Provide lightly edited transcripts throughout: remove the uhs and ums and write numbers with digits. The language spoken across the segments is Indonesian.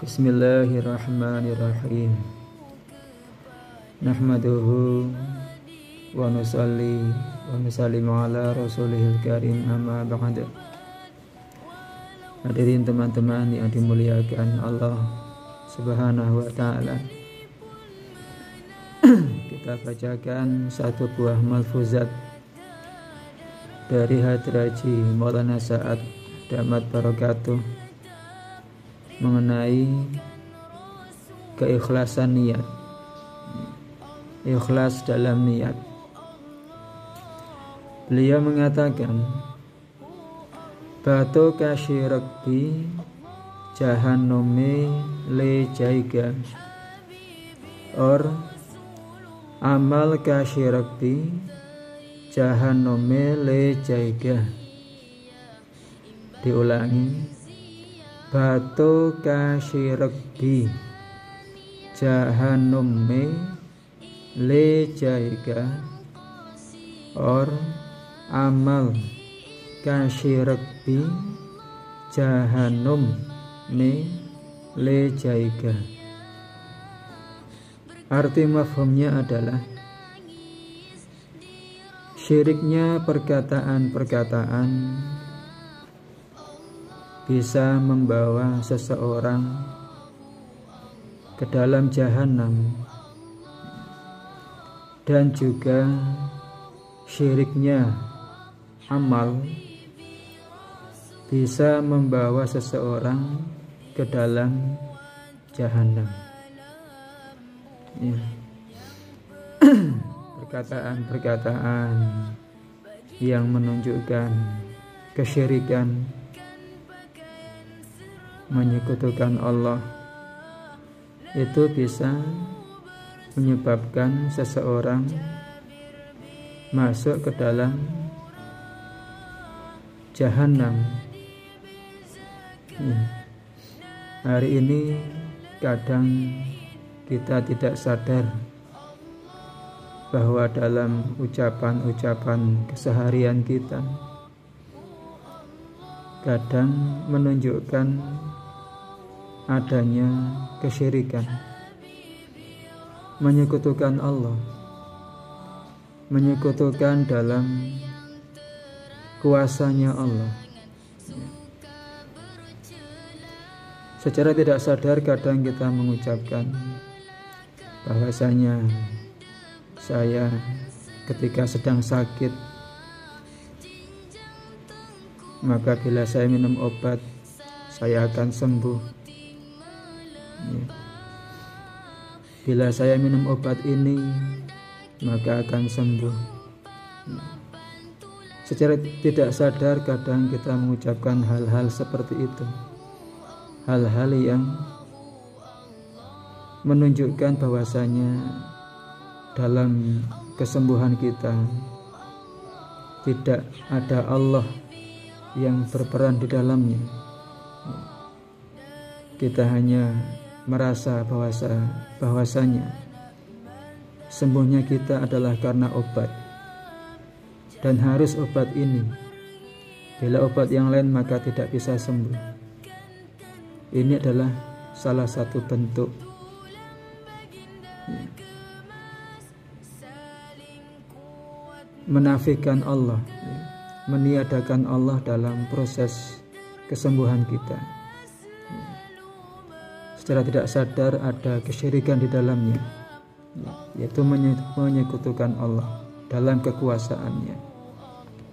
Bismillahirrahmanirrahim. Nahmaduhu wa nusalli wa nusallimu ala rasulihil karim, amma ba'd. Hadirin teman-teman yang dimuliakan Allah Subhanahu wa ta'ala, kita bacakan satu buah malfuzat dari Hadraji Maulana Sa'ad Damat Barakatuh mengenai keikhlasan niat, ikhlas dalam niat. Beliau mengatakan, batu kasyirakbi jahannome le jaiga, or amal kasyirakbi jahannome le jaiga. Diulangi, batu kasyirakbi jahannome le jaiga, or amal kasyirakbi jahannum me le jaiga. Arti mafhumnya adalah syiriknya perkataan-perkataan bisa membawa seseorang ke dalam jahanam, dan juga syiriknya amal bisa membawa seseorang ke dalam jahanam. Ya. Perkataan-perkataan yang menunjukkan kesyirikan, menyekutukan Allah, itu bisa menyebabkan seseorang masuk ke dalam jahanam. Hari ini kadang kita tidak sadar bahwa dalam ucapan-ucapan keseharian kita kadang menunjukkan adanya kesyirikan, menyekutukan Allah, menyekutukan dalam kuasanya Allah. Secara tidak sadar kadang kita mengucapkan bahwasanya saya ketika sedang sakit, maka bila saya minum obat saya akan sembuh. Bila saya minum obat ini maka akan sembuh. Secara tidak sadar kadang kita mengucapkan hal-hal seperti itu, hal-hal yang menunjukkan bahwasanya dalam kesembuhan kita tidak ada Allah yang berperan di dalamnya. Kita hanya merasa bahwasanya sembuhnya kita adalah karena obat, dan harus obat ini. Bila obat yang lain maka tidak bisa sembuh. Ini adalah salah satu bentuk menafikan Allah, meniadakan Allah dalam proses kesembuhan kita. Secara tidak sadar ada kesyirikan di dalamnya, yaitu menyekutukan Allah dalam kekuasaannya,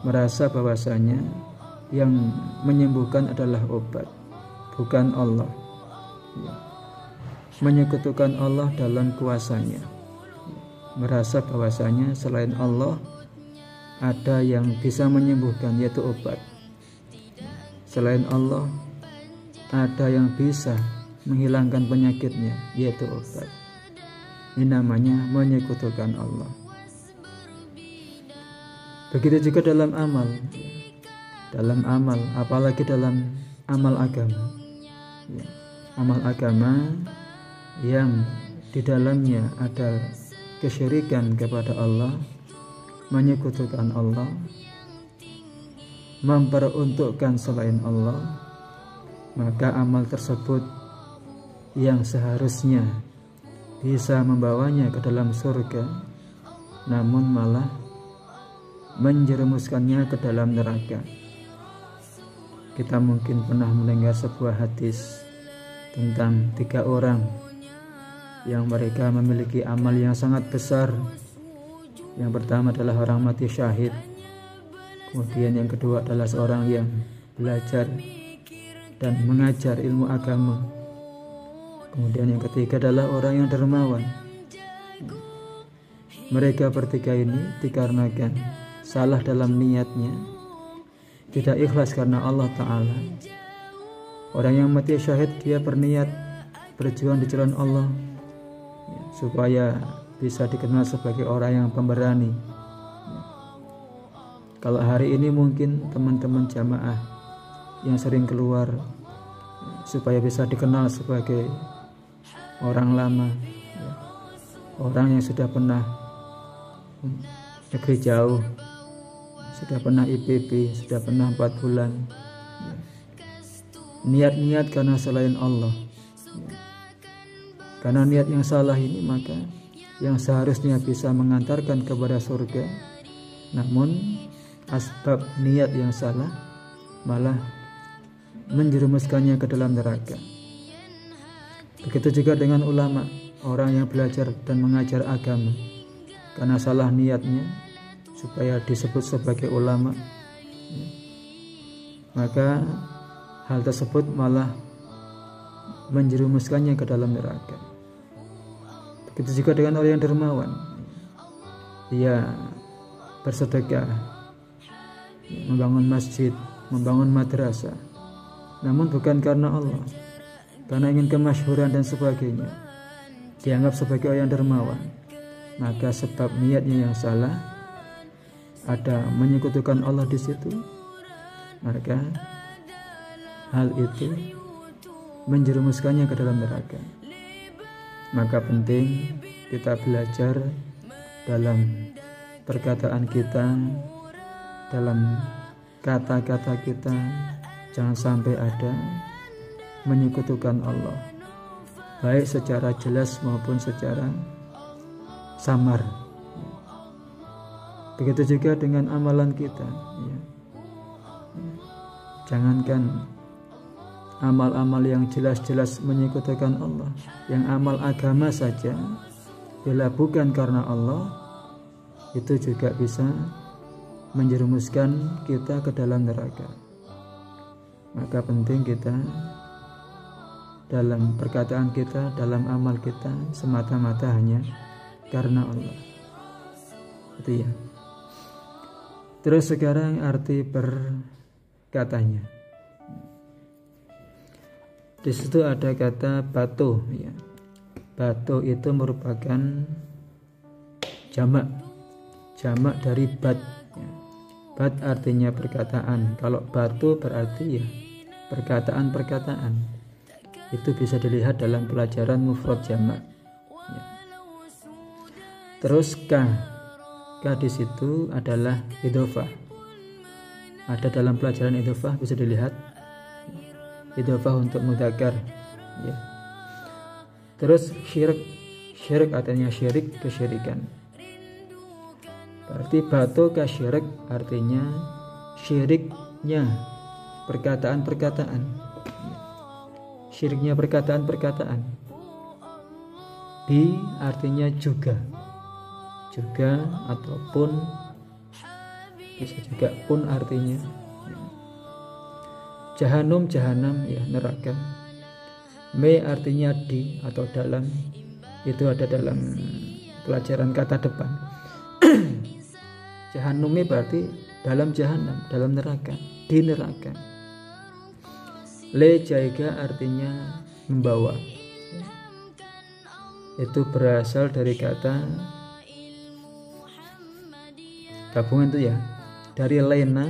merasa bahwasanya yang menyembuhkan adalah obat, bukan Allah, menyekutukan Allah dalam kuasanya, merasa bahwasanya selain Allah ada yang bisa menyembuhkan, yaitu obat. Selain Allah ada yang bisa menghilangkan penyakitnya, yaitu obat. Ini namanya menyekutukan Allah. Begitu juga dalam amal, apalagi dalam amal agama. Amal agama yang di dalamnya ada kesyirikan kepada Allah, menyekutukan Allah, memperuntukkan selain Allah, maka amal tersebut yang seharusnya bisa membawanya ke dalam surga, namun malah menjerumuskannya ke dalam neraka. Kita mungkin pernah mendengar sebuah hadis tentang 3 orang yang mereka memiliki amal yang sangat besar. Yang pertama adalah orang mati syahid, kemudian yang kedua adalah seorang yang belajar dan mengajar ilmu agama, kemudian yang ketiga adalah orang yang dermawan. Mereka bertiga ini dikarenakan salah dalam niatnya, tidak ikhlas karena Allah Ta'ala. Orang yang mati syahid, dia berniat berjuang di jalan Allah supaya bisa dikenal sebagai orang yang pemberani. Kalau hari ini mungkin teman-teman jamaah yang sering keluar supaya bisa dikenal sebagai orang lama, orang yang sudah pernah negeri jauh, sudah pernah IPB, sudah pernah 4 bulan, niat-niat karena selain Allah. Karena niat yang salah ini, maka yang seharusnya bisa mengantarkan kepada surga, namun asbab niat yang salah malah menjerumuskannya ke dalam neraka. Begitu juga dengan ulama, orang yang belajar dan mengajar agama, karena salah niatnya supaya disebut sebagai ulama, maka hal tersebut malah menjerumuskannya ke dalam neraka. Begitu juga dengan orang yang dermawan, dia bersedekah, membangun masjid, membangun madrasah, namun bukan karena Allah, karena ingin kemasyhuran dan sebagainya, dianggap sebagai orang yang dermawan. Maka sebab niatnya yang salah, ada menyekutukan Allah di situ, maka hal itu menjerumuskannya ke dalam neraka. Maka penting kita belajar dalam perkataan kita, dalam kata-kata kita, jangan sampai ada menyekutukan Allah, baik secara jelas maupun secara samar. Begitu juga dengan amalan kita, ya. Jangankan amal-amal yang jelas-jelas menyekutukan Allah, yang amal agama saja, bila bukan karena Allah, itu juga bisa menjerumuskan kita ke dalam neraka. Maka penting kita dalam perkataan kita, dalam amal kita, semata-mata hanya karena Allah. Itu ya. Terus sekarang arti perkatanya. Di situ ada kata batu, ya. Batu itu merupakan jamak dari bat, ya. Bat artinya perkataan. Kalau batu berarti ya perkataan-perkataan. Itu bisa dilihat dalam pelajaran mufrad jamak, ya. Terus ka di situ adalah idhofah. Ada dalam pelajaran idhofah, bisa dilihat idhofah untuk mudzakkar, ya. Terus syirik artinya syirik, kesyirikan. Berarti batu kasyirik artinya syiriknya perkataan-perkataan, syiriknya perkataan-perkataan. Bi artinya juga ataupun bisa juga pun artinya. Jahanum, jahanam, ya, neraka. Me artinya di atau dalam, itu ada dalam pelajaran kata depan. Jahanumi berarti dalam jahanam, dalam neraka, di neraka. Le jaiga artinya membawa, itu berasal dari kata gabungan itu, ya, dari lena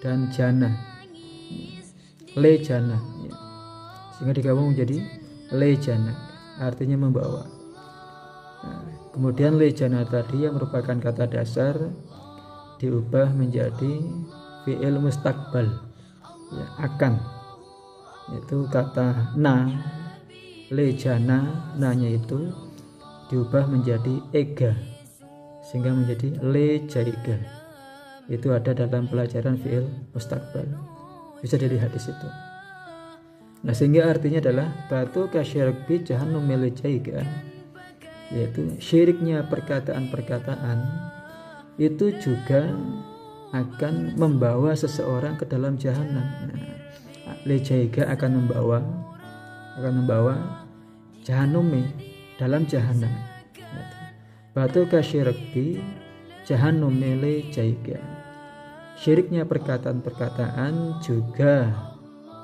dan jana, le jana, ya. Sehingga digabung menjadi le jana, artinya membawa. Nah, kemudian le jana tadi yang merupakan kata dasar diubah menjadi fi'il mustakbal, ya, akan, yaitu kata na lejana, nanya itu diubah menjadi ega sehingga menjadi lejaiga. Itu ada dalam pelajaran fi'il mustaqbal, bisa dilihat di situ. Nah, sehingga artinya adalah batu kasyirik bi jahannam lejaiga, yaitu syiriknya perkataan-perkataan itu juga akan membawa seseorang ke dalam jahanam. Nah, lejaiga akan membawa jahanume dalam jahanam. Batu kasyirki jahannam lejaiga. Syiriknya perkataan-perkataan juga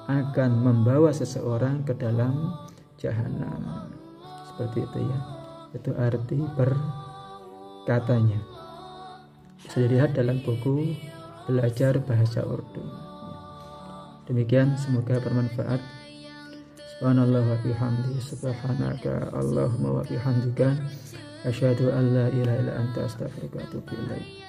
akan membawa seseorang ke dalam jahanam. Seperti itu ya. Itu arti perkatanya. Bisa dilihat dalam buku Belajar Bahasa Urdu. Demikian, semoga bermanfaat. Subhanallah wa bihamdi, subhanaka Allahumma wa bihamdika, asyhadu an la ilaha illa anta, astaghfiruka wa atubu ilaik.